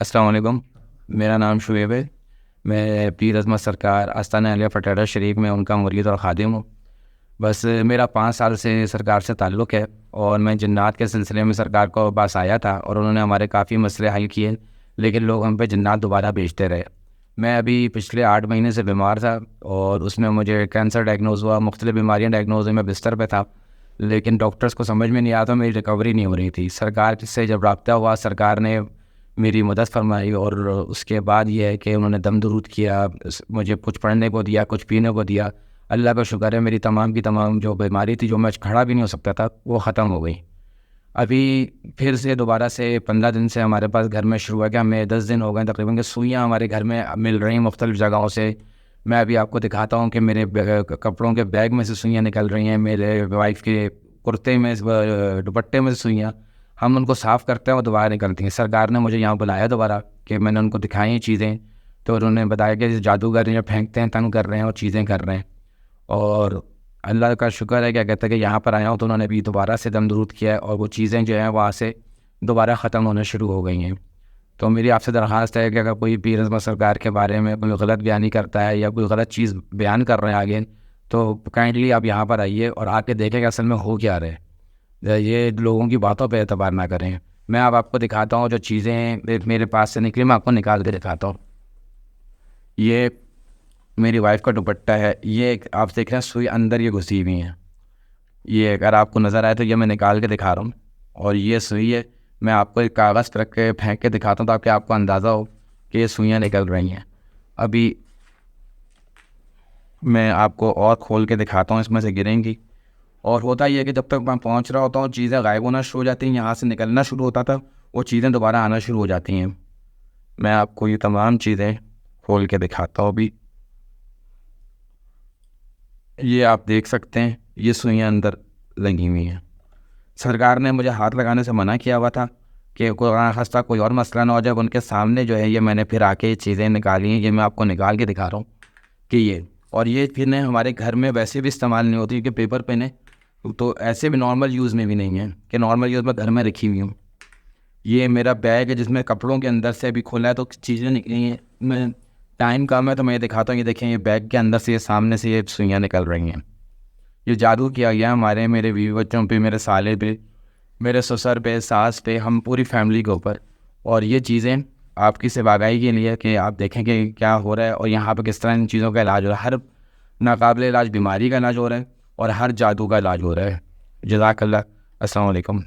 अस्सलाम वालेकुम। मेरा नाम शुएब है। मैं पीर अज़मत सरकार आस्ताना अलिया फटाडा शरीफ में उनका मुरीद और ख़ादिम हूँ। बस मेरा 5 साल से सरकार से ताल्लुक़ है और मैं जन्नात के सिलसिले में सरकार को पास आया था और उन्होंने हमारे काफ़ी मसले हल किए, लेकिन लोग हम पे जन्नात दोबारा भेजते रहे। मैं अभी पिछले 8 महीने से बीमार था और उसमें मुझे कैंसर डायग्नोज़ हुआ, मुख्तलिफ़ बीमारियाँ डायग्नोज़ हुई, मैं बिस्तर पे था। लेकिन डॉक्टर्स को समझ में नहीं आया था, मेरी रिकवरी नहीं हो रही थी। सरकार से जब राब्ता हुआ, सरकार ने मेरी मदद फरमाई और उसके बाद ये है कि उन्होंने दम दुरूद किया, मुझे कुछ पढ़ने को दिया, कुछ पीने को दिया। अल्लाह का शुक्र है, मेरी तमाम की तमाम जो बीमारी थी, जो मैं खड़ा भी नहीं हो सकता था, वो ख़त्म हो गई। अभी फिर से दोबारा से 15 दिन से हमारे पास घर में शुरू हुआ कि हमें 10 दिन हो गए तकरीबन कि सुइयाँ हमारे घर में मिल रही हैं मुख्तलिफ़ जगहों से। मैं अभी आपको दिखाता हूँ कि मेरे कपड़ों के बैग में से सुइयाँ निकल रही हैं, मेरे वाइफ के कुर्ते में दुपट्टे में से सुइयाँ। हम उनको साफ़ करते हैं, वो दोबारा निकलती हैं। सरकार ने मुझे यहाँ बुलाया दोबारा कि मैंने उनको दिखाई चीज़ें, तो उन्होंने बताया कि जादूगर ये फेंकते हैं, तंग कर रहे हैं और चीज़ें कर रहे हैं। और अल्लाह का शुक्र है, क्या कहते हैं कि यहाँ पर आया हूँ तो उन्होंने अभी दोबारा से दम दुरूद किया है और वो चीज़ें जो हैं वहाँ से दोबारा ख़त्म होना शुरू हो गई हैं। तो मेरी आपसे दरख्वास्त है कि अगर कोई पीर अज़मत सरकार के बारे में कोई गलत बयानी करता है या कोई गलत चीज़ बयान कर रहे हैं आगे, तो काइंडली आप यहाँ पर आइए और आके देखें कि असल में हो क्या रहा है। ये लोगों की बातों पे एतबार ना करें। मैं अब आपको दिखाता हूँ जो चीज़ें मेरे पास से निकली, मैं आपको निकाल के दिखाता हूँ। ये मेरी वाइफ का दुपट्टा है। ये एक आप देख रहे हैं, सुई अंदर ये घुसी हुई है। ये अगर आपको नज़र आए तो ये मैं निकाल के दिखा रहा हूँ। और ये सुई है, मैं आपको एक कागज़ पर रख के फेंक के दिखाता हूँ ताकि आपको अंदाज़ा हो कि ये सुइयाँ निकल रही हैं। अभी मैं आपको और खोल के दिखाता हूँ, इसमें से गिरेंगी। और होता ये है कि जब तक मैं पहुँच रहा होता हूँ, चीज़ें गायब होना शुरू हो जाती हैं, यहाँ से निकलना शुरू होता था, वो चीज़ें दोबारा आना शुरू हो जाती हैं। मैं आपको ये तमाम चीज़ें खोल के दिखाता हूँ अभी। ये आप देख सकते हैं, ये सुइयाँ अंदर लगी हुई हैं। सरकार ने मुझे हाथ लगाने से मना किया हुआ था कि कोई खास्ता कोई और मसला ना हो जाए। उनके सामने जो है ये मैंने फिर आके ये चीज़ें निकाली हैं। ये मैं आपको निकाल के दिखा रहा हूँ कि ये, और ये पिन है हमारे घर में वैसे भी इस्तेमाल नहीं होती, क्योंकि पेपर पेन है, तो ऐसे भी नॉर्मल यूज़ में भी नहीं है कि नॉर्मल यूज़ में घर में रखी हुई हूँ। ये मेरा बैग है जिसमें कपड़ों के अंदर से अभी खोला है तो चीज़ें निकली हैं। मैं टाइम कम है तो मैं ये दिखाता हूँ। ये देखें, ये बैग के अंदर से, ये सामने से ये सुइयाँ निकल रही हैं। ये जादू किया गया हमारे, मेरे बीवी बच्चों पे, मेरे साले पे, मेरे ससुर पे, सास पे, हम पूरी फैमिली के ऊपर। और ये चीज़ें आपकी सिवागाई के लिए कि आप देखें कि क्या हो रहा है और यहाँ पे किस तरह इन चीज़ों का इलाज हो रहा है। हर नाकाबिल इलाज बीमारी का इलाज हो रहा है और हर जादू का इलाज हो रहा है। जज़ाकल्लाह। अस्सलाम वालेकुम।